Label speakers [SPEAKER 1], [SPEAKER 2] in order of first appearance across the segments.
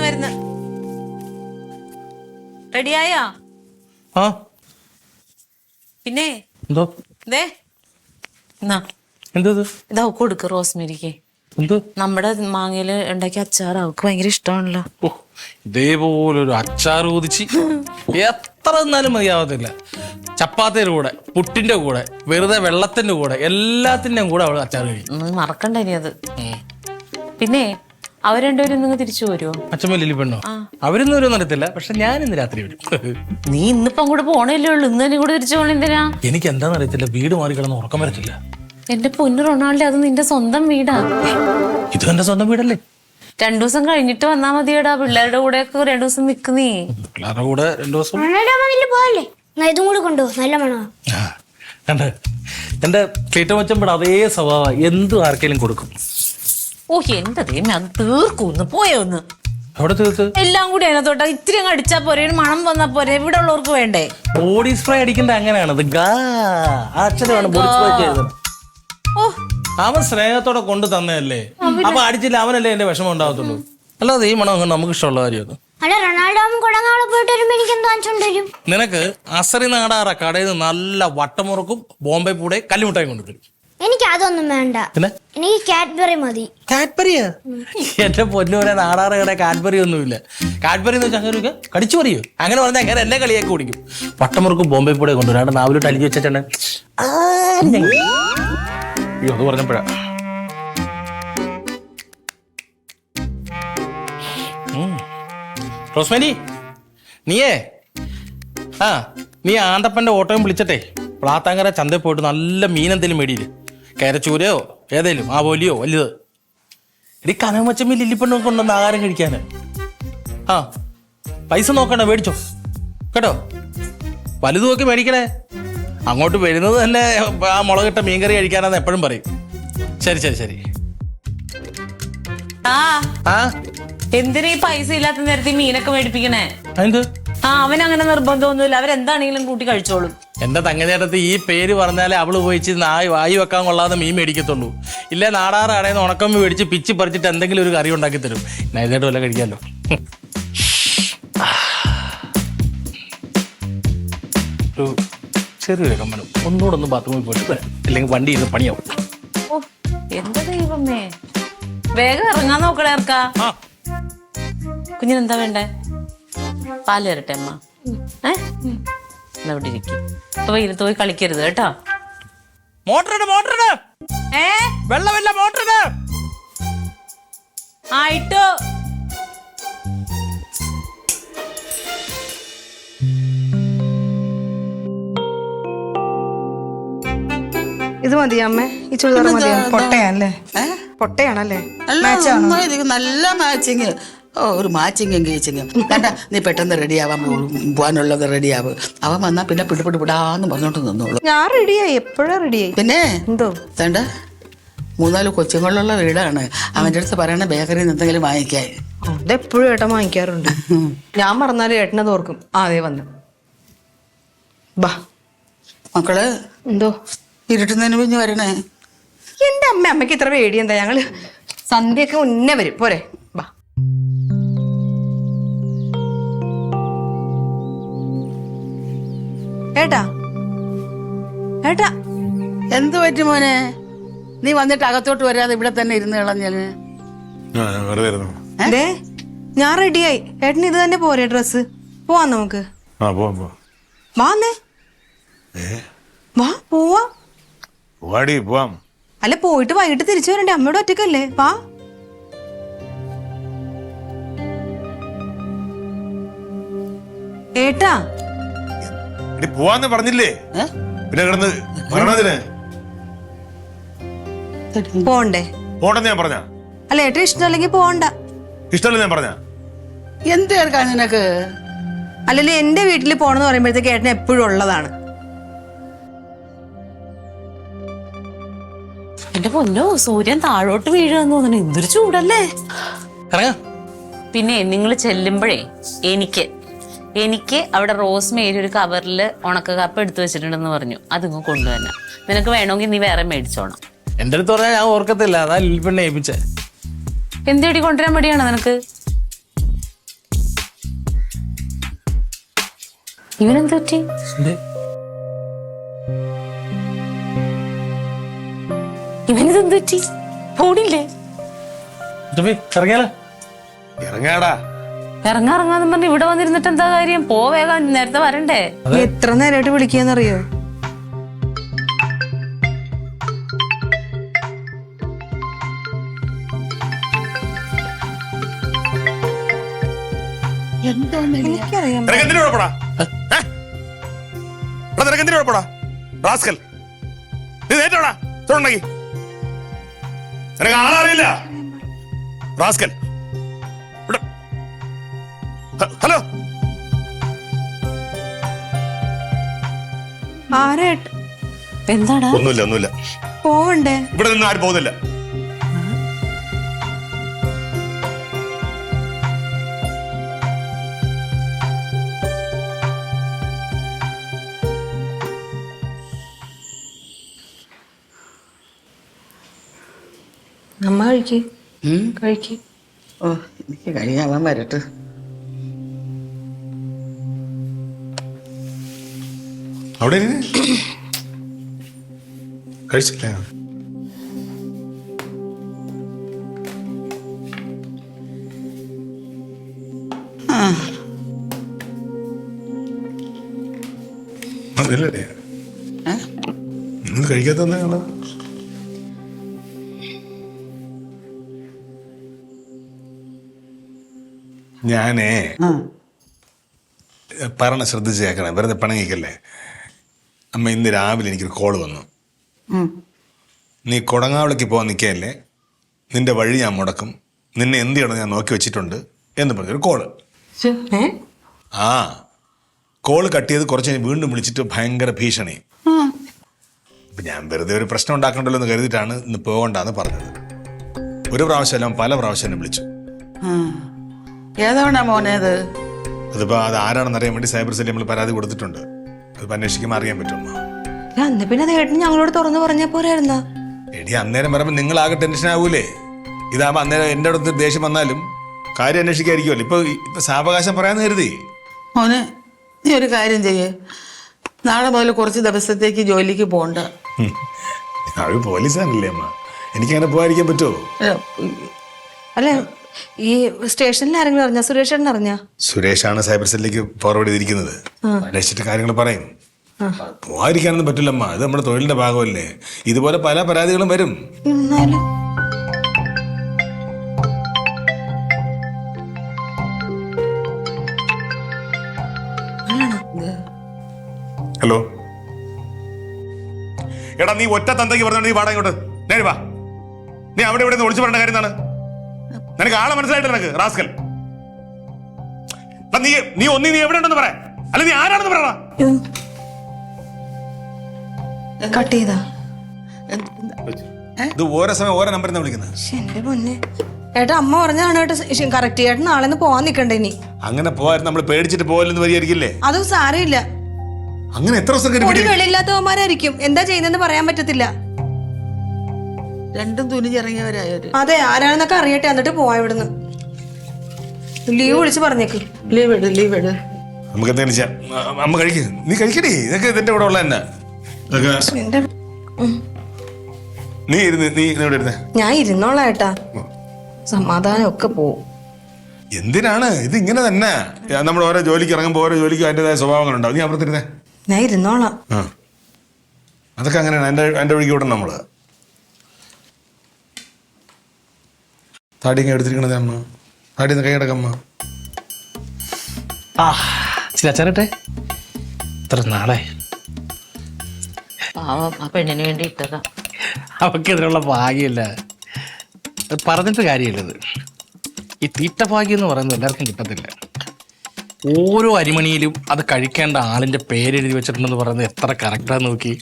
[SPEAKER 1] വരുന്നു റെഡിയായോ?
[SPEAKER 2] ആ
[SPEAKER 1] പിന്നെ
[SPEAKER 2] എന്തോ
[SPEAKER 1] ഇതാ കൊടുക്ക് റോസ്മേരിക്ക്. നമ്മുടെ മാങ്ങയില് ഉണ്ടാക്കിയ അച്ചാർ അവൾക്ക് ഭയങ്കര ഇഷ്ടമാണല്ലോ.
[SPEAKER 2] ഇതേപോലൊരു അച്ചാർ ഊതിച്ച് എത്ര എന്നാലും മതിയാവത്തില്ല. ചപ്പാത്തിയുടെ കൂടെ, പുട്ടിന്റെ കൂടെ, വെറുതെ വെള്ളത്തിന്റെ കൂടെ, എല്ലാത്തിന്റെയും കൂടെ അവള് അച്ചാർ കഴിക്കും.
[SPEAKER 1] മറക്കണ്ട ഇനി അത്. പിന്നെ അവർ രണ്ടുപേരും നിങ്ങൾ തിരിച്ചു വരുമോ?
[SPEAKER 2] അച്ഛമ്മ ലില്ലി പെണ്ണോ? അവരൊന്നും വരുമെന്ന് അറിയത്തില്ല, പക്ഷെ ഞാൻ ഇന്ന് രാത്രി വരും.
[SPEAKER 1] നീ ഇന്നിപ്പം അങ്ങോട്ട് പോണല്ലേ ഉള്ളു, ഇന്ന് തന്നെ കൂടെ തിരിച്ചു പോണ എന്തിനാ?
[SPEAKER 2] എനിക്ക് എന്താന്ന് അറിയത്തില്ല, വീട് മാറി കിടന്ന് ഉറക്കം വരത്തില്ല.
[SPEAKER 1] എന്റെ പൊന്നു റൊണാൾഡോ, അത് നിന്റെ സ്വന്തം വീടാ.
[SPEAKER 2] ഇത് എന്റെ സ്വന്തം വീടല്ലേ?
[SPEAKER 1] 2 ദിവസം കഴിഞ്ഞിട്ട് വന്നാ മതിയടാ. പിള്ളേരുടെ കൂടെ ഒക്കെ 2 ദിവസം നിക്കുന്നേ.
[SPEAKER 2] പിള്ളേരുടെ കൂടെ 2 ദിവസം
[SPEAKER 3] ഇതും കൂടെ കൊണ്ടുപോ, നല്ല മണോ.
[SPEAKER 2] കണ്ട എന്റെ ക്ലീറ്റമച്ചമ്പട അതേ സ്വഭാവം, എന്തും ആർക്കെങ്കിലും കൊടുക്കും.
[SPEAKER 1] ഓ എന്റെ ദൈവമേ, അത് തീർക്കൂന്ന് പോയൊന്ന്.
[SPEAKER 2] അവിടെ തീർത്ത്
[SPEAKER 1] എല്ലാം കൂടി അതിനകത്തോട്ട് ഇത്തിരി അങ്ങ് അടിച്ചാ പോരെ, ഒരു മണം വന്നാ പോരെ. ഇവിടെ ഉള്ളവർക്ക് വേണ്ടേ?
[SPEAKER 2] ബോഡി സ്പ്രേ അടിക്കേണ്ട അങ്ങനെയാണത്. അച്ഛനാണ് ബോഡി സ്പ്രേ ചെയ്തത്. അവൻ സ്നേഹത്തോടെ കൊണ്ടു തന്നതല്ലേ, അപ്പൊ അടിച്ചില്ല അവനല്ലേ എന്റെ വിഷമം ഉണ്ടാകത്തുള്ളൂ. അല്ലാതെ ഈ മണം നമുക്ക് ഇഷ്ടമുള്ള കാര്യം. നിനക്ക് അസറി നാടാറ കടയിൽ നിന്ന് നല്ല വട്ടമുറുക്കും ബോംബെ പൂടെ കല്ലുമുട്ടായി കൊണ്ടുതരും.
[SPEAKER 3] എനിക്ക് അതൊന്നും വേണ്ട, എനിക്ക് കാഡ്ബറി മതി.
[SPEAKER 2] കാഡ്ബറിയാ? എന്റെ പൊന്നൂരെ നാടാറ് കട കാഡ്ബറി ഒന്നുമില്ല. കാഡ്ബറി എന്ന് വെച്ചാൽ അങ്ങനെ കടിച്ചു പറയൂ. അങ്ങനെ പറഞ്ഞാൽ അങ്ങനെ എന്നെ കളിയാക്കി കുടിക്കും. വട്ടമുറുക്കും ബോംബെ പൂടെ കൊണ്ടുവരും. അവിടെ നാവിലോട്ട് അലിഞ്ഞു വെച്ചിട്ടുണ്ട്. അത് പറഞ്ഞപ്പോഴാ റോസ്മേരി, നീ ആന്തപ്പന്റെ ഓട്ടോയും വിളിച്ചിട്ടെ പ്ലാത്താങ്കര ചന്തയിൽ പോയിട്ട് നല്ല മീനെന്തേലും മേടിയില്ലേ, കയറച്ചൂരയോ ഏതേലും ആവോലിയോ വലുത്. എടി കനമച്ചമ്മി ലില്ലിപ്പണ്ണ കൊണ്ടുവന്ന് ആഹാരം കഴിക്കാന്. പൈസ നോക്കണ്ട, മേടിച്ചോ കേട്ടോ. വലുതും ഒക്കെ മേടിക്കണേ. അങ്ങോട്ട് വരുന്നത് തന്നെ ആ മുളകിട്ട മീൻകറി കഴിക്കാനാന്ന് എപ്പോഴും പറയും. ശരി ശരി ശരി.
[SPEAKER 1] എന്തിനാ ഈ പൈസ ഇല്ലാത്ത നേരത്തെ മീനൊക്കെ മേടിപ്പിക്കണേ?
[SPEAKER 2] എന്ത്?
[SPEAKER 1] അവനങ്ങനെ നിർബന്ധമൊന്നുമില്ല, അവരെന്താണെങ്കിലും കൂട്ടി കഴിച്ചോളും.
[SPEAKER 2] എന്റെ തങ്കച്ചേട്ടത്ത് ഈ പേര് പറഞ്ഞാലേ അവള് പോയിച്ച് വായി വെക്കാൻ കൊള്ളാതെ മീൻ മേടിക്കത്തുള്ളൂ. ഇല്ലേ നാടാറ് അടയുന്ന ഉണക്കമ്മ മേടിച്ച് പിച്ച് പറിച്ചിട്ട് എന്തെങ്കിലും ഒരു കറി ഉണ്ടാക്കി തരും. നൈസായിട്ട് വല്ല കഴിക്കാമല്ലോ. ചെറിയൊരു കമ്മലും ഒന്നുകൂടെ ബാത്റൂമിൽ പോയിട്ട് ഇല്ലെങ്കിൽ വണ്ടി ഇരുന്ന് പണിയാവും.
[SPEAKER 1] എന്താ ദൈവമേ, വേഗം ഇറങ്ങാൻ നോക്കണേ. ഇറക്കാ കുഞ്ഞിനെന്താ വേണ്ടേ? പാല് തരട്ടെ അമ്മ? ഇവിടെ ഇരിക്കും. ഇപ്പൊ വെയിലത്ത് പോയി കളിക്കരുത് കേട്ടോ.
[SPEAKER 2] വെള്ളമില്ല, മോട്ടറിന്
[SPEAKER 1] ആയിട്ടോ.
[SPEAKER 4] ഇത് മതിയോ അമ്മേ? ഈ ചുരിദാർ മതിയോ? പൊട്ടയാണല്ലേ? പൊട്ടയാണല്ലേ?
[SPEAKER 5] നല്ല മാച്ചിങ്. ഒരു മാച്ചിങ് എങ്കിച്ചിങ് കണ്ട. നീ പെട്ടെന്ന് റെഡിയാവാൻ പോകാനുള്ളത് റെഡിയാവും. അവൻ വന്നാ പിന്നെ പിടിപിടിപിടാന്ന് പറഞ്ഞോണ്ട് നിന്നോളൂ.
[SPEAKER 4] ഞാൻ റെഡിയായി, എപ്പോഴാ റെഡിയായി.
[SPEAKER 5] പിന്നെ
[SPEAKER 4] എന്തോ
[SPEAKER 5] തണ്ട 3-4 കൊച്ചുങ്ങളുള്ള വീടാണ്. അവന്റെ അടുത്ത് പറയണ ബേക്കറിയിൽ നിന്ന് എന്തെങ്കിലും വാങ്ങിക്കാൻ.
[SPEAKER 4] അതെപ്പോഴും ഏട്ടൻ വാങ്ങിക്കാറുണ്ട്. ഞാൻ മറന്നാലും ഏട്ടനത് ഓർക്കും. അതേ വന്ന് ബാ
[SPEAKER 5] മക്കള്.
[SPEAKER 4] എന്തോ
[SPEAKER 5] ഇരുട്ടുന്നതിന് പിഞ്ഞ് വരണേ.
[SPEAKER 4] എന്റെ അമ്മയ്ക്ക് ഇത്ര പേടി എന്താ? ഞങ്ങള് സന്ധ്യയൊക്കെ മുന്നേ വരും. പോരെ ബാ. ഏട്ടാ ഏട്ടാ,
[SPEAKER 5] എന്ത് പറ്റി മോനെ? നീ വന്നിട്ട് അകത്തോട്ട് വരാതെ ഇവിടെ തന്നെ ഇരുന്ന് കളഞ്ഞാല്?
[SPEAKER 4] ഞാൻ റെഡിയായി. ഏട്ടന് ഇത് തന്നെ പോരെ ഡ്രസ്? പോവാം നമുക്ക്. വാന്നേ, വാ പോവാ. അല്ല, പോയിട്ട് വൈകിട്ട് തിരിച്ചു വരണ്ടേ? അമ്മയോട് ഒറ്റക്കല്ലേ? വാ. ഏട്ടാ
[SPEAKER 6] പോവാന്ന് പറഞ്ഞില്ലേ? പിന്നെ കിടന്ന് പറഞ്ഞതിന്
[SPEAKER 4] പോണ്ടേ?
[SPEAKER 6] പോണ്ടെന്ന് ഞാൻ പറഞ്ഞ.
[SPEAKER 4] അല്ല ഏട്ടൻ ഇഷ്ടമല്ലെങ്കിൽ പോണ്ട.
[SPEAKER 6] ഇഷ്ടമല്ല ഞാൻ പറഞ്ഞ.
[SPEAKER 5] എന്ത് കേൾക്കാൻ നിനക്ക്?
[SPEAKER 4] അല്ലല്ലേ, എന്റെ വീട്ടിൽ പോണെന്ന് പറയുമ്പോഴത്തേക്ക് ഏട്ടൻ എപ്പോഴും ഉള്ളതാണ്.
[SPEAKER 1] എന്റെ പൊന്നോ, സൂര്യൻ താഴോട്ട് വീഴുകയെന്ന് തോന്നുന്നു. എന്തൊരു ചൂടല്ലേ. പിന്നെ നിങ്ങൾ ചെല്ലുമ്പോഴേ എനിക്ക് എനിക്ക് അവിടെ റോസ്മേരി ഒരു കവറിൽ ഉണക്ക കപ്പ എടുത്തു വെച്ചിട്ടുണ്ടെന്ന് പറഞ്ഞു. അതിങ്ങ് കൊണ്ടുവന്നെ. നിനക്ക് വേണമെങ്കിൽ നീ വേറെ മേടിച്ചോണം.
[SPEAKER 2] എന്റെ അടുത്ത് പറഞ്ഞാൽ ഞാൻ ഓർക്കത്തില്ല, അതാ ലിൽപ്പെണ്ണെ ഏൽപ്പിച്ചേ.
[SPEAKER 1] എന്തിടി കൊണ്ടുവരാൻ മടിയാണോ നിനക്ക്? ഇവനെന്ത് പറ്റി? ഇവനിതെന്ത് പറ്റി? പോണില്ലേ?
[SPEAKER 2] ഇറങ്ങിയാലോ?
[SPEAKER 6] ഇറങ്ങാടാ.
[SPEAKER 1] ഇറങ്ങാന്ന് പറഞ്ഞ് ഇവിടെ വന്നിരുന്നിട്ട് എന്താ കാര്യം? പോ വേഗം, നേരത്തെ വരണ്ടേ?
[SPEAKER 4] എത്ര നേരമായിട്ട് വിളിക്കാന്നറിയോ? എനിക്കറിയാം.
[SPEAKER 6] ആളറിയില്ല. ഹലോ,
[SPEAKER 4] ആരേട്ട?
[SPEAKER 1] എന്താടാ?
[SPEAKER 6] ഒന്നുമില്ല.
[SPEAKER 4] പോവണ്ടേ?
[SPEAKER 6] ഇവിടെ നിന്ന് ആരും പോകുന്നില്ല.
[SPEAKER 4] നമ്മ കഴിക്ക്.
[SPEAKER 5] ഓ, എനിക്ക് കഴിയാവാൻ വരട്ടെ.
[SPEAKER 6] അവിടെ കഴിച്ചില്ല. അതല്ലേ നിങ്ങൾ കഴിക്കാത്ത? ഞാനേ പറഞ്ഞ ശ്രദ്ധിച്ച് കേൾക്കണേ, വെറുതെ പണങ്ങിക്കല്ലേ. അമ്മ, ഇന്ന് രാവിലെ എനിക്കൊരു കോള് വന്നു. നീ കൊടങ്ങാവിളയ്ക്ക് പോകാൻ നിൽക്കുകയല്ലേ, നിന്റെ വഴി ഞാൻ മുടക്കും, നിന്നെ എന്ത് ചെയ്യണം ഞാൻ നോക്കി വെച്ചിട്ടുണ്ട് എന്ന് പറഞ്ഞൊരു കോള്. ആ കോള് കട്ട് ചെയ്ത് കുറച്ച് കഴിഞ്ഞ് വീണ്ടും വിളിച്ചിട്ട് ഭയങ്കര ഭീഷണി. അപ്പം ഞാൻ വെറുതെ ഒരു പ്രശ്നം ഉണ്ടാക്കണ്ടല്ലോ എന്ന് കരുതിയിട്ടാണ് ഇന്ന് പോകണ്ടെന്ന് പറഞ്ഞത്. ഒരു പ്രാവശ്യമല്ല, പല പ്രാവശ്യം എന്നെ വിളിച്ചു.
[SPEAKER 5] ഏതാണ് മോനേത്?
[SPEAKER 6] അതിപ്പോൾ അത് ആരാണെന്ന് അറിയാൻ വേണ്ടി സൈബർ സെല്ലിൽ നമ്മൾ പരാതി കൊടുത്തിട്ടുണ്ട്. അതിപ്പോൾ അന്വേഷിക്കുമ്പോൾ അറിയാൻ പറ്റും.
[SPEAKER 4] അന്ന് പിന്നെ അത് ഏട്ടൻ ഞങ്ങളോട് തുറന്നു പറഞ്ഞാൽ പോരായിരുന്നാ?
[SPEAKER 6] എടി, അന്നേരം പറയുമ്പോൾ നിങ്ങളാകെ ടെൻഷൻ ആവൂലേ. ഇതാകുമ്പോൾ അന്നേരം എൻ്റെ അടുത്ത് ദേഷ്യം വന്നാലും കാര്യം അന്വേഷിക്കായിരിക്കുമല്ലോ. ഇപ്പൊ സാവകാശം പറയാന്ന് കരുതി.
[SPEAKER 5] മോനെ, നീ ഒരു കാര്യം ചെയ്യേ, നാളെ മുതൽ കുറച്ച് ദിവസത്തേക്ക് ജോലിക്ക് പോകണ്ട.
[SPEAKER 6] അവര് പോലീസാണല്ലേ അമ്മ, എനിക്കങ്ങനെ പോകാതിരിക്കാൻ പറ്റുമോ?
[SPEAKER 4] അല്ല, ഈ സ്റ്റേഷനിൽ ആരെങ്കിലും അറിഞ്ഞ? സുരേഷേട്ടൻ അറിഞ്ഞ?
[SPEAKER 6] സുരേഷാണ് സൈബർ സെല്ലിലേക്ക് ഫോർവേഡ് ചെയ്തിരിക്കുന്നത്. അന്വേഷിച്ചിട്ട് കാര്യങ്ങൾ പറയും. പോകാതിരിക്കാനൊന്നും പറ്റില്ലമ്മ, അത് നമ്മുടെ തൊഴിലിന്റെ ഭാഗമല്ലേ. ഇതുപോലെ പല പരാതികളും വരും. ഹലോ, എടാ, നീ ഒറ്റ തന്തയ്ക്ക് പറഞ്ഞോണ്ട് നീ പാടാ ഇങ്ങോട്ട്. നേരെ വാ. നീ അവിടെ ഇവിടെ ഒളിച്ചു പറയേണ്ട കാര്യം എന്താണ്? നിനക്ക് ആളെ മനസ്സിലായിട്ടില്ല നിനക്ക്, റാസ്കൽ. നീ എവിടെ ഉണ്ടെന്ന് പറയാ, അല്ല നീ ആരാണെന്ന് പറയണ.
[SPEAKER 4] കട്ട് ചെയ്താ?
[SPEAKER 6] ഇത് ഓരോ സമയം ഓരോ നമ്പറിൽ നിന്ന് വിളിക്കുന്നത്.
[SPEAKER 4] എന്റെ പൊന്നെ ഏട്ടാ, അമ്മ പറഞ്ഞാണ് കേട്ടോ കറക്റ്റ്. ഏട്ടൻ നാളെ പോവാൻ നിക്കണ്ടേ? ഇനി
[SPEAKER 6] അങ്ങനെ പോയാലും നമ്മൾ പേടിച്ചിട്ട് പോകലെന്ന് വരികയായിരിക്കില്ലേ?
[SPEAKER 4] അത് സാരമില്ല.
[SPEAKER 6] അങ്ങനെ എത്ര ദിവസം
[SPEAKER 4] വെളിയില്ലാത്തവന്മാരായിരിക്കും, എന്താ ചെയ്യുന്നതെന്ന് പറയാൻ പറ്റത്തില്ല.
[SPEAKER 5] രണ്ടും തുനിഞ്ഞിറങ്ങിയവരായവര്.
[SPEAKER 4] അതെ, ആരാണെന്നൊക്കെ അറിയട്ടെ, എന്നിട്ട് പോവാ ഇവിടുന്ന്. ലീവ് വിളിച്ച് പറഞ്ഞേക്ക്.
[SPEAKER 5] ലീവ് ഇട്.
[SPEAKER 6] നമുക്ക് എന്തെങ്കിലും ചെയ്യാം. അമ്മ കഴിക്ക്, നീ കഴിക്കടി. ഇതൊക്കെ ഇതിന്റെ കൂടെ ഉള്ള തന്നെ. നീ ഇവിടെ ഇരുന്നേ.
[SPEAKER 4] ഞാൻ ഇരുന്നോളാം ഏട്ടാ, സമാധാനം ഒക്കെ പോവും.
[SPEAKER 6] എന്തിനാണ് ഇത് ഇങ്ങനെ തന്നെ? നമ്മൾ ഓരോ ജോലിക്ക് ഇറങ്ങുമ്പോൾ ഓരോ ജോലിക്ക് അതിൻ്റെതായ സ്വഭാവങ്ങളുണ്ടാവും. നീ അപ്പുറത്തിരുന്നേ.
[SPEAKER 4] ഞാൻ ഇരുന്നോളാം.
[SPEAKER 6] അതൊക്കെ അങ്ങനെയാണ്. എൻ്റെ വഴിക്ക് വിടണം നമ്മള്. താടിയൊക്കെ എടുത്തിരിക്കണത് അമ്മ, താടിന്ന് കൈ അടക്കമ്മ.
[SPEAKER 2] അച്ഛനട്ടെ, ഇത്ര നാളെ
[SPEAKER 1] പാവം, ആ പെണ്ണിന് വേണ്ടി ഇട്ടതാ.
[SPEAKER 2] അവക്കെതിനുള്ള ഭാഗ്യമില്ല, പറഞ്ഞിട്ട് കാര്യമില്ലത്. ഈ തീറ്റ ഭാഗ്യം എന്ന് പറയുന്നത് എല്ലാവർക്കും കിട്ടത്തില്ല. ഓരോ അരിമണിയിലും അത് കഴിക്കേണ്ട ആളിന്റെ പേരെഴുതി വെച്ചിട്ടുണ്ടെന്ന് പറയുന്നത് എത്ര കറക്റ്റാന്ന് നോക്കി.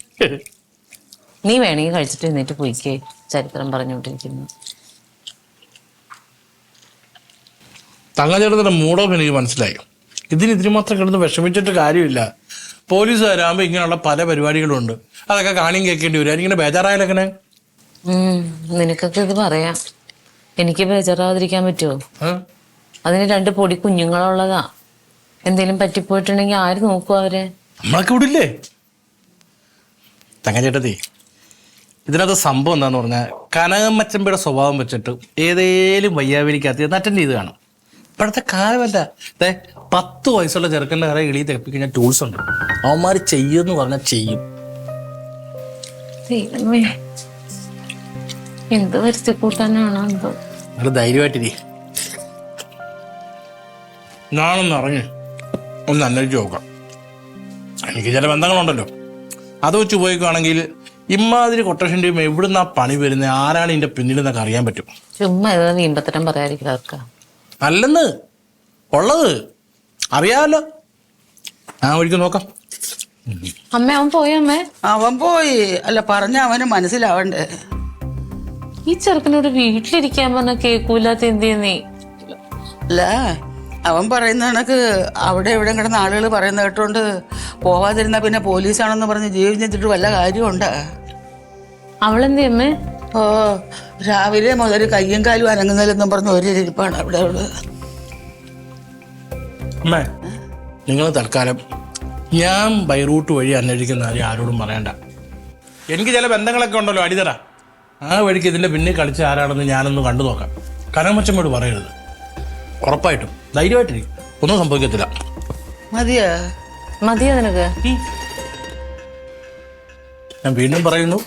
[SPEAKER 1] നീ വേണമെങ്കിൽ കഴിച്ചിട്ട് എന്നിട്ട് പോയിക്കേ, ചരിത്രം പറഞ്ഞുകൊണ്ടിരിക്കുന്നു.
[SPEAKER 2] തങ്ങച്ചേട്ടത്തിന്റെ മൂടോഫ് എനിക്ക് മനസ്സിലായി. ഇതിന് മാത്രം കിടന്ന് വിഷമിച്ചിട്ട് കാര്യമില്ല. പോലീസുകാരാകുമ്പോൾ ഇങ്ങനെയുള്ള പല പരിപാടികളുണ്ട്. അതൊക്കെ കാണിയും കേൾക്കേണ്ടി വരും. അതിങ്ങനെ ബേജാറായാലും എങ്ങനെ?
[SPEAKER 1] നിനക്കൊക്കെ ഇത് പറയാം, എനിക്ക് ബേജാറാതിരിക്കാൻ പറ്റുമോ?
[SPEAKER 2] ആ?
[SPEAKER 1] അതിന് 2 പൊടി കുഞ്ഞുങ്ങളുള്ളതാ. എന്തേലും പറ്റിപ്പോയിട്ടുണ്ടെങ്കിൽ ആര് നോക്കും അവരെ?
[SPEAKER 2] നമ്മളൊക്കെ വിടില്ലേ? തങ്കച്ചേട്ടത്തി, ഇതിനകത്ത് സംഭവം എന്താന്ന് പറഞ്ഞാൽ കനകമ്മച്ചമ്പിയുടെ സ്വഭാവം വെച്ചിട്ട് ഏതേലും വയ്യാവിരിക്കകത്ത് അറ്റൻഡ് ചെയ്ത് കാണും. ഇപ്പോഴത്തെ കാലമല്ല. 10 വയസ്സുള്ള ചെറുക്കൻ്റെ കറ എളിയെ തെപ്പിക്കഴിഞ്ഞാൽ ടൂൾസ് ഉണ്ട്. അവന്മാർ ചെയ്യുമെന്ന് പറഞ്ഞാൽ ചെയ്യും.
[SPEAKER 1] ദൈവമേ, എന്ത് വരുത്തി കൂട്ടാനാണോ എന്തോ.
[SPEAKER 2] അത് ധൈര്യമായിട്ടിരി. ഞാനൊന്ന് ഇറങ്ങി ഒന്ന് അന്വേഷിച്ച് നോക്കാം. എനിക്ക് ചില ബന്ധങ്ങളുണ്ടല്ലോ, അത് വെച്ച് പോയിക്കുകയാണെങ്കിൽ ഇമാതിരി കൊട്ടേഷൻ ടീം എവിടുന്നാ പണി വരുന്നത്, ആരാണ് ഇതിന്റെ പിന്നിലെന്നൊക്കെ അറിയാൻ പറ്റും.
[SPEAKER 1] ചുമ്മാ ഏതാ വീമ്പത്തരം പറയാതിരിക്കാർക്ക.
[SPEAKER 2] അല്ലെന്ന് ഉള്ളത് അറിയാമല്ലോ. ഞാൻ ഒഴിക്ക് നോക്കാം.
[SPEAKER 1] അമ്മ അവൻ പോയ അമ്മേ?
[SPEAKER 5] അവൻ പോയി. അല്ല, പറഞ്ഞ അവന് മനസ്സിലാവണ്ടേ.
[SPEAKER 1] ഈ ചെറുക്കനോട് വീട്ടിലിരിക്കാൻ പറഞ്ഞ കേൾക്കൂലാത്ത എന്ത് ചെയ്യുന്നേ?
[SPEAKER 5] അല്ല, അവൻ പറയുന്ന കണക്ക് അവിടെ എവിടെ കിടന്ന ആളുകൾ പറയുന്ന കേട്ടോണ്ട് പോവാതിരുന്ന പിന്നെ പോലീസാണെന്ന് പറഞ്ഞ് ജീവിച്ചിട്ട് വല്ല കാര്യമുണ്ടാ?
[SPEAKER 1] അവളെന്ത് അമ്മേ?
[SPEAKER 5] ഓ, രാവിലെ മുതൽ കയ്യും കാലും അനങ്ങുന്നതിലെന്നും പറഞ്ഞ് ഒരു ഇരിപ്പാണ് അവിടെ ഉള്ളത്.
[SPEAKER 2] അമ്മേ, നിങ്ങൾ തൽക്കാലം ഞാൻ ബൈ റൂട്ട് വഴി അന്വേഷിക്കുന്ന കാര്യം ആരോടും പറയണ്ട. എനിക്ക് ചില ബന്ധങ്ങളൊക്കെ ഉണ്ടല്ലോ അടിതറ. ആ വഴിക്ക് ഇതിന്റെ പിന്നിൽ കളിച്ച ആരാണെന്ന് ഞാനൊന്ന് കണ്ടു നോക്കാം. കനകമ്മച്ചമ്മയോട് പറയരുത്. ഉറപ്പായിട്ടും ധൈര്യമായിട്ടിരിക്കും, ഒന്നും സംഭവിക്കത്തില്ല.
[SPEAKER 5] മതിയാ?
[SPEAKER 1] മതിയോ നിനക്ക്?
[SPEAKER 2] ഞാൻ വീണ്ടും പറയുന്നു,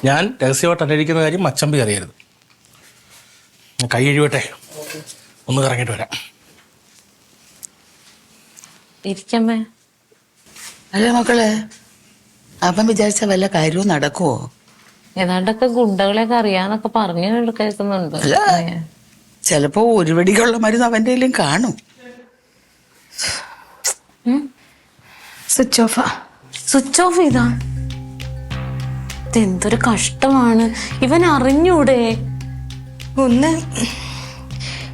[SPEAKER 2] ഞാൻ രഹസ്യമായിട്ട് അന്വേഷിക്കുന്ന കാര്യം മച്ചമ്പി അറിയരുത്. ഞാൻ കൈ എഴുവട്ടെ, ഒന്ന് കറങ്ങിയിട്ട് വരാം.
[SPEAKER 1] ഇരിക്കമ്മേ.
[SPEAKER 5] അല്ല മക്കളെ, അവൻ വിചാരിച്ച വല്ല കാര്യവും നടക്കുവോ?
[SPEAKER 1] ഏതാണ്ടൊക്കെ ഗുണ്ടകളെയൊക്കെ അറിയാന്നൊക്കെ പറഞ്ഞു കേൾക്കുന്നുണ്ട്.
[SPEAKER 5] അല്ല, ചിലപ്പോ ഒരു വെടിക്കുള്ള മരുന്ന് അവൻ്റെ കയ്യിലും കാണും.
[SPEAKER 4] സ്വിച്ച് ഓഫാ.
[SPEAKER 1] സ്വിച്ച് ഓഫ് ചെയ്താ? ഇതെന്തൊരു കഷ്ടമാണ്. ഇവൻ അറിഞ്ഞൂടെ?
[SPEAKER 4] ഒന്ന്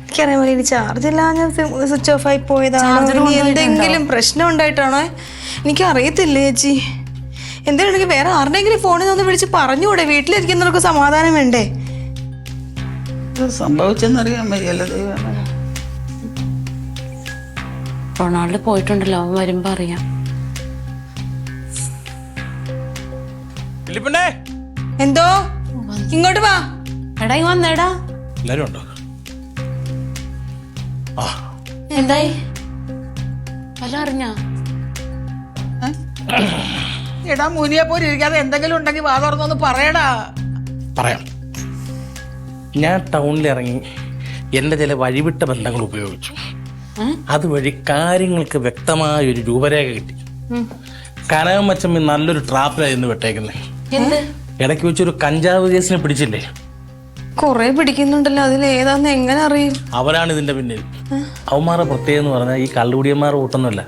[SPEAKER 4] എനിക്കറിയാൻ പോലെ ചാർജ് ഇല്ലാഞ്ഞ സ്വിച്ച് ഓഫ് ആയി പോയതാണോ, ഇനി എന്തെങ്കിലും പ്രശ്നം ഉണ്ടായിട്ടാണോ എനിക്കറിയത്തില്ല ചേച്ചി. എന്തെങ്കിലും വേറെ ആരുടെങ്കിലും ഫോണിൽ നിന്ന് വിളിച്ച് പറഞ്ഞുകൂടെ? വീട്ടിലിരിക്കുന്നവർക്ക് സമാധാനം വേണ്ടേ?
[SPEAKER 5] സംഭവിച്ചെന്നറിയാൻ വയ്യല്ലോ ദൈവമേ.
[SPEAKER 1] റൊണാൾഡ് പോയിട്ടുണ്ടല്ലോ, അവൻ വരുമ്പോ അറിയാം.
[SPEAKER 2] ഫിലിപ്പിനെ,
[SPEAKER 4] എന്തോ? ഇങ്ങോട്ട് വാ.
[SPEAKER 1] എടാ ഈ വന്നേടാ.
[SPEAKER 2] എല്ലാരും ഉണ്ടോ? ആ,
[SPEAKER 1] എന്തായി? വല്ല അറിഞ്ഞാ?
[SPEAKER 5] എടാ മുനിയെ പോലെ ഇരിക്കാതെ എന്തെങ്കിലും ഉണ്ടെങ്കിൽ വാ തുറന്നൊന്ന് പറയടാ.
[SPEAKER 2] പറയാം. ഞാൻ ടൗണിൽ ഇറങ്ങി എൻ്റെ ചില വഴിവിട്ട ബന്ധങ്ങൾ ഉപയോഗിച്ചു. അതുവഴി കാര്യങ്ങൾക്ക് വ്യക്തമായ ഒരു രൂപരേഖ കിട്ടി. കനകമ്മച്ചമ്മി നല്ലൊരു ട്രാപ്പിലായിരുന്നു വിട്ടേക്കുന്നത്. ഇടയ്ക്ക് വെച്ചൊരു കഞ്ചാവ് കേസിനെ പിടിച്ചില്ലേ?
[SPEAKER 4] കൊറേ പിടിക്കുന്നുണ്ടല്ലോ, അതിൽ ഏതാന്ന് എങ്ങനെ അറിയും?
[SPEAKER 2] അവരാണ് ഇതിന്റെ പിന്നിൽ. അവന്മാരുടെ പ്രത്യേകം എന്ന് പറഞ്ഞാൽ ഈ കള്ളുകുടിയന്മാരുടെ കൂട്ടൊന്നുമല്ല,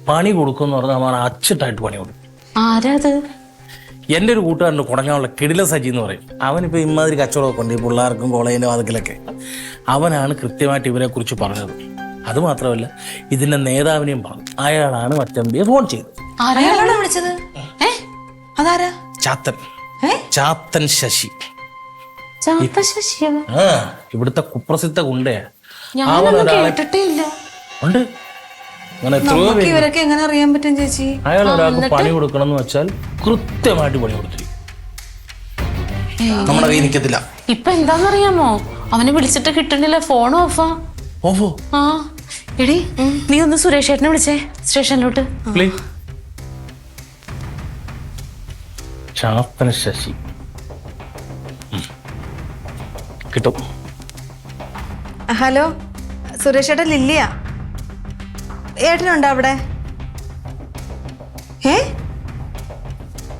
[SPEAKER 2] പണി കൊടുക്കുമെന്ന് പറഞ്ഞാൽ അവന്മാർ അച്ചിട്ടായിട്ട് പണി കൊടുക്കും.
[SPEAKER 1] ആരാത്?
[SPEAKER 2] എൻ്റെ ഒരു കൂട്ടുകാരൻ്റെ കുടങ്ങാനുള്ള കിടില സജി എന്ന് പറയും. അവനിപ്പോൾ ഇമാതിരി കച്ചവടമൊക്കെ ഉണ്ട്, ഈ പിള്ളേർക്കും കോളേജിൻ്റെ വാതിക്കലൊക്കെ. അവനാണ് കൃത്യമായിട്ട് ഇവരെ കുറിച്ച് പറഞ്ഞത്. അതുമാത്രമല്ല, ഇതിന്റെ നേതാവിനെയും പറഞ്ഞു. അയാളാണ് മച്ചമ്പിയെ ഫോൺ ചെയ്തത്.
[SPEAKER 4] ആരാണ് വിളിച്ചത്? അതാരാ?
[SPEAKER 2] ചാത്തൻ. ചാത്തൻ ശശി. ആ, ഇവിടുത്തെ കുപ്രസിദ്ധ ഗുണ്ടയാ.
[SPEAKER 1] കേട്ടിട്ടില്ല.
[SPEAKER 2] ഉണ്ട്.
[SPEAKER 4] ഇവരൊക്കെ എങ്ങനെ അറിയാൻ പറ്റും ചേച്ചി?
[SPEAKER 2] അയാൾ ഒരാൾക്ക് പണി കൊടുക്കണം എന്ന് വെച്ചാൽ കൃത്യമായിട്ട് പണി കൊടുത്തിരിക്കും. നമ്മുടെ കയ്യിൽ നിൽക്കത്തില്ല.
[SPEAKER 1] ഇപ്പൊ എന്താന്നറിയാമോ? അവനെ വിളിച്ചിട്ട് കിട്ടണില്ല, ഫോൺ ഓഫാ.
[SPEAKER 2] ഓഫോ?
[SPEAKER 1] ആ എടി, നീ ഒന്ന് സുരേഷ് ചേട്ടനെ വിളിച്ചേ സ്റ്റേഷനിലോട്ട്.
[SPEAKER 2] ചാത്തൻ ശശി കിട്ടും.
[SPEAKER 4] ഹലോ, സുരേഷ് ഏട്ടൻ ലില്ലിയാ. ഏട്ടനുണ്ടോ അവിടെ?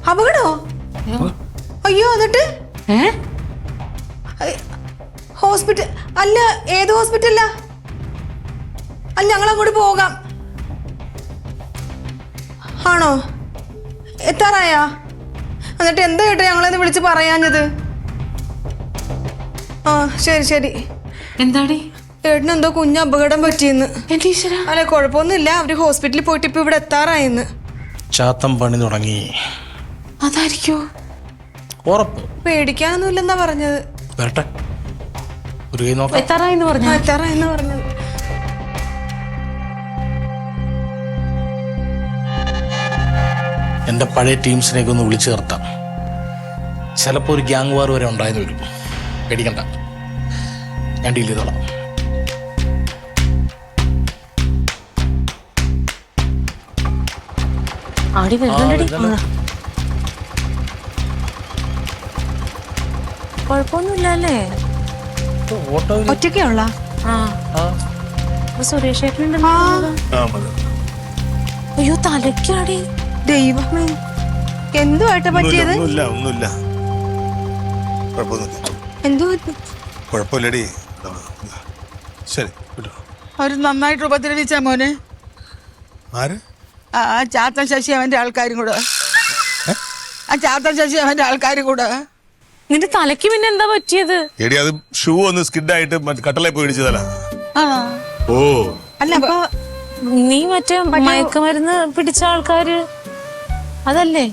[SPEAKER 4] അപകടോ? അയ്യോ, എന്നിട്ട് ഹോസ്പിറ്റൽ അല്ല, ഏത് ഹോസ്പിറ്റലാ? അല്ല, ഞങ്ങൾ അങ്ങോട്ട് പോകാം. ആണോ? എത്താറായാ? എന്നിട്ട് എന്താ ഏട്ടാ ഞങ്ങളെന്ന് വിളിച്ച് പറയാഞ്ഞത്? ആ, ശരി ശരി.
[SPEAKER 1] എന്താടി?
[SPEAKER 4] ഏട്ടന് എന്തോ കുഞ്ഞ് അപകടം പറ്റിയെന്ന്. അല്ല കുഴപ്പമൊന്നുമില്ല, അവര് ഹോസ്പിറ്റലിൽ പോയിട്ട് ഇപ്പൊ ഇവിടെ എത്താറായെന്ന്.
[SPEAKER 2] ചാത്തം പണി തുടങ്ങി.
[SPEAKER 4] അതായിരിക്കോ?
[SPEAKER 2] ഉറപ്പ്.
[SPEAKER 4] പേടിക്കാനൊന്നുമില്ലെന്നാ പറഞ്ഞത്.
[SPEAKER 2] വരട്ടെ, ഒരു കൈ നോക്കാം.
[SPEAKER 1] എത്താറായെന്ന് പറഞ്ഞു.
[SPEAKER 4] എത്താറായെന്ന് പറഞ്ഞത്.
[SPEAKER 2] എൻ്റെ പഴയ ടീംസിനെയൊക്കെ ഒന്ന് വിളിച്ചു നിർത്താം. ചിലപ്പോൾ ഒരു ഗ്യാങ് വാർ വരെ ഉണ്ടായെന്ന് വരും. പേടിക്കണ്ട, ഞാൻ ഡീൽ ചെയ്തോളാം.
[SPEAKER 1] ആടി വരുന്നുണ്ടടി. കുഴപ്പമൊന്നുമില്ല അല്ലേ?
[SPEAKER 4] ഒറ്റയ്ക്കുള്ള
[SPEAKER 1] സുരേഷ് ഏട്ടനുണ്ടല്ലോ. അയ്യോ തലക്കാടി.
[SPEAKER 4] ദൈവമേ, എന്തുവായിട്ടാ പറ്റിയത്?
[SPEAKER 6] ഒന്നുമില്ല, കുഴപ്പമൊന്നുമില്ല.
[SPEAKER 4] എന്തോ
[SPEAKER 6] കുഴപ്പമില്ലടി. ശരി,
[SPEAKER 5] അവര് നന്നായിട്ട് ഉപദ്രവിച്ച മോനെ.
[SPEAKER 6] ആര്?
[SPEAKER 5] ആ ചാത്തൻ ശശി അവന്റെ ആൾക്കാരും കൂടെ. ആ ചാത്തൻ ശശി അവന്റെ ആൾക്കാരും കൂടെ.
[SPEAKER 1] നിന്റെ തലയ്ക്ക് പിന്നെ എന്താ പറ്റിയത്?
[SPEAKER 6] എടി അത് ഷൂ ഒന്ന് സ്കിഡായിട്ട് കട്ടളെ പോയി ഇടിച്ചതല്ല. ഓ
[SPEAKER 4] അല്ല അപ്പൊ
[SPEAKER 1] നീ മറ്റേ മയക്കുമരുന്ന് പിടിച്ച ആൾക്കാര് അതല്ലേ?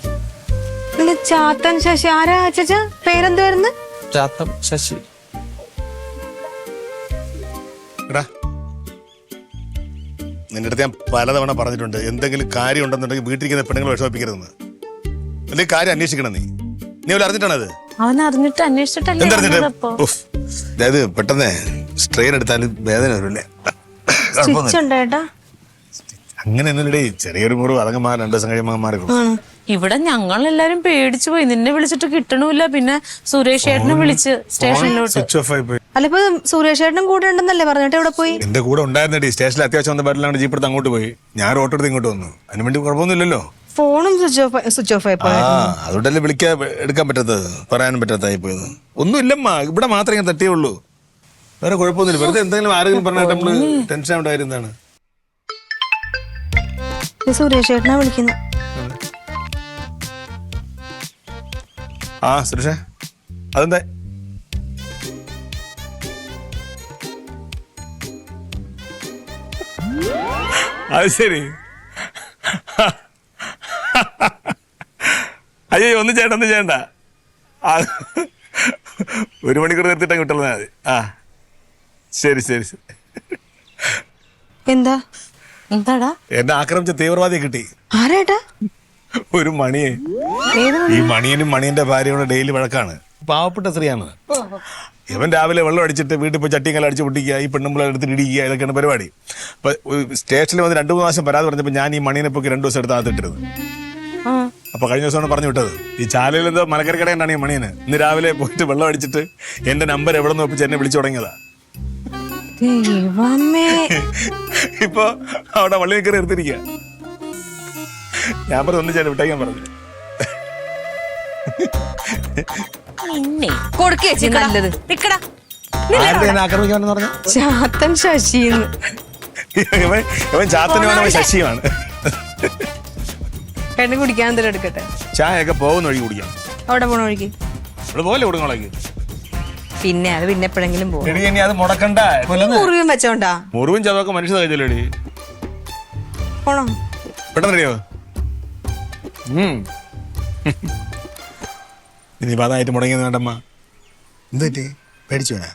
[SPEAKER 4] ചാത്തൻ ശശി ആരാ ചേച്ചാ? പേരെന്തുവായിരുന്നു?
[SPEAKER 2] ചാത്തം ശശി.
[SPEAKER 6] എടാ, നിന്റെ അടുത്ത് ഞാൻ പലതവണ പറഞ്ഞിട്ടുണ്ട്, എന്തെങ്കിലും കാര്യം ഉണ്ടെന്നുണ്ടെങ്കിൽ വീട്ടിലിരിക്കുന്ന പെണ്ണുങ്ങൾ വിഷമിപ്പിക്കരുതെന്ന്. എന്തെങ്കിലും കാര്യം അന്വേഷിക്കണം. നീ വല്ല അറിഞ്ഞിട്ടാണത്?
[SPEAKER 1] അവൻ അറിഞ്ഞിട്ട് അന്വേഷിച്ചിട്ടല്ലേ?
[SPEAKER 6] അതായത് പെട്ടെന്ന് സ്ട്രെയിൻ എടുത്താൽ വേദന വരില്ലേ? അങ്ങനെയൊന്നുമില്ലേ, ചെറിയൊരു മുറിവ് അതങ്ങ് മാറി 2 ദിവസം കഴിയുമ്പോൾ മാറിക്കും.
[SPEAKER 1] ഇവിടെ ഞങ്ങൾ എല്ലാരും പേടിച്ചു പോയി. നിന്നെ വിളിച്ചിട്ട് കിട്ടണമില്ല. പിന്നെ സുരേഷ് ഏട്ടനെ വിളിച്ച് സ്റ്റേഷനിലോട്ട്.
[SPEAKER 6] സ്വിച്ച് ഓഫ് ആയി പോയി.
[SPEAKER 4] അല്ല ഇപ്പൊ സുരേഷ് ഏട്ടനും കൂടെ ഉണ്ടെന്നല്ലേ പറഞ്ഞിട്ട് എവിടെ പോയി?
[SPEAKER 6] എന്റെ കൂടെ ഉണ്ടായിരുന്നേ, സ്റ്റേഷനിൽ അത്യാവശ്യം വന്ന ബാറ്റിലാണ് ജീപ്പ് എടുത്ത് അങ്ങോട്ട് പോയി. ഞാൻ ഓട്ടോ എടുത്ത് ഇങ്ങോട്ട് വന്നു. അതിന് വേണ്ടി കുഴപ്പമൊന്നുമില്ലല്ലോ.
[SPEAKER 4] ഫോണും സ്വിച്ച് ഓഫ് ആയി പോയി.
[SPEAKER 6] അതുകൊണ്ടല്ലേ എടുക്കാൻ പറ്റാത്തത്, പറയാനും പറ്റാത്തായി പോയത്. ഒന്നുമില്ലമ്മ, ഇവിടെ മാത്രമേ ഞാൻ തട്ടിയുള്ളൂ, വേറെ കുഴപ്പമൊന്നുമില്ല. വെറുതെ എന്തെങ്കിലും ആരെങ്കിലും പറഞ്ഞിട്ട് നമ്മള് ടെൻഷൻ ഉണ്ടായിരുന്നതാണ്.
[SPEAKER 4] സുരേഷ് ഏട്ടനാ വിളിക്കുന്നു.
[SPEAKER 6] ആ സുരേഷേ, അതെന്താ? അത് ശരി. അയ്യോ, ഒന്നും ചെയ്യണ്ട. 1 മണിക്കൂർ നിർത്തിയിട്ട് കിട്ടുന്നത് മതി. ആ ശരി.
[SPEAKER 4] എന്താടാ?
[SPEAKER 6] എന്നെ ആക്രമിച്ച തീവ്രവാദിയെ കിട്ടി.
[SPEAKER 4] ആരാട്ടാ?
[SPEAKER 6] ഒരു മണിയെ. ഈ മണിയനും മണിയന്റെ ഭാര്യയോടെ ഡെയിലി വഴക്കാണ്. പാവപ്പെട്ട സ്ത്രീയാണ്. ഇവൻ രാവിലെ വെള്ളം അടിച്ചിട്ട് വീട്ടിൽ പോയി ചട്ടിയും അടിച്ച് പൊട്ടിക്കുക, ഈ പെണ്ണുമ്പിളെ എടുത്തിട്ട് ഇടിക്കുക, ഇതൊക്കെയാണ് പരിപാടി. അപ്പൊ സ്റ്റേഷനിൽ വന്ന് 2-3 പ്രാവശ്യം പരാതി പറഞ്ഞപ്പോൾ ഞാൻ ഈ മണിയനെ പോയി 2 ദിവസം എടുത്ത് അകത്തിട്ടിരുന്നു. അപ്പൊ കഴിഞ്ഞ ദിവസമാണ് പറഞ്ഞു വിട്ടത്. ഈ ചാലയിൽ എന്തോ മലക്കരക്കടയുണ്ടാണ് ഈ മണിയന്. ഇന്ന് രാവിലെ പോയിട്ട് വെള്ളം അടിച്ചിട്ട് എന്റെ നമ്പർ എവിടെ നിന്ന് ഒപ്പിച്ച് എന്നെ വിളിച്ചു തുടങ്ങിയതാ. ഇപ്പൊ അവിടെ വള്ളി കയറി എടുത്തിരിക്കുക. ഞാൻ പറഞ്ഞു ഒന്നും ചെയ്യാൻ വിട്ടേക്കാൻ പറഞ്ഞു. ആക്രമിക്കാന്ന് പറഞ്ഞു.
[SPEAKER 4] ചാത്തൻ ശശിന്ന്.
[SPEAKER 6] ഇവൻ ചാത്തനുമാണ്, ശശിയുമാണ്.
[SPEAKER 4] പെണ്ണ് കുടിക്കാൻ എന്തെങ്കിലും എടുക്കട്ടെ.
[SPEAKER 6] ചായയൊക്കെ പോകുന്ന വഴി കുടിക്കാം.
[SPEAKER 4] അവിടെ പോണ വഴിക്ക്
[SPEAKER 6] ഇവിടെ പോലെ കൊടുങ്ങളൊക്കെ.
[SPEAKER 4] പിന്നെ അത് പിന്നെ എപ്പോഴെങ്കിലും പോകും.
[SPEAKER 6] ഇനി അത് മുടക്കണ്ട.
[SPEAKER 4] മുറിവും വെച്ചോണ്ടാ?
[SPEAKER 6] മുറിവും ചതൊക്കെ മനുഷ്യ കഴിച്ചല്ലേടി.
[SPEAKER 4] പോണോ?
[SPEAKER 6] പെട്ടെന്ന് റെഡിയോ? ഇനി അതായിട്ട് മുടങ്ങിയെന്ന് വേണ്ടമ്മ. എന്ത് പറ്റി? പേടിച്ചു പോയാ?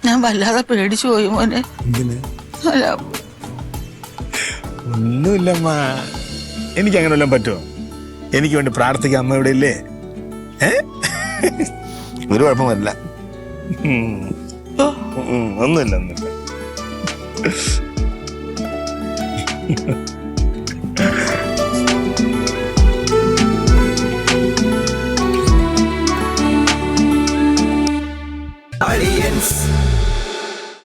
[SPEAKER 5] ഞാൻ വല്ലാതെ പേടിച്ചു പോയി മോനെ. അല്ല
[SPEAKER 6] ഒന്നുമില്ലമ്മ, എനിക്ക് അങ്ങനെ വല്ലതും പറ്റുമോ? എനിക്ക് വേണ്ടി പ്രാർത്ഥിക്കാൻ അമ്മ ഇവിടെ ഇല്ലേ? ഒരു കുഴപ്പമില്ല. ഒന്നുമില്ല.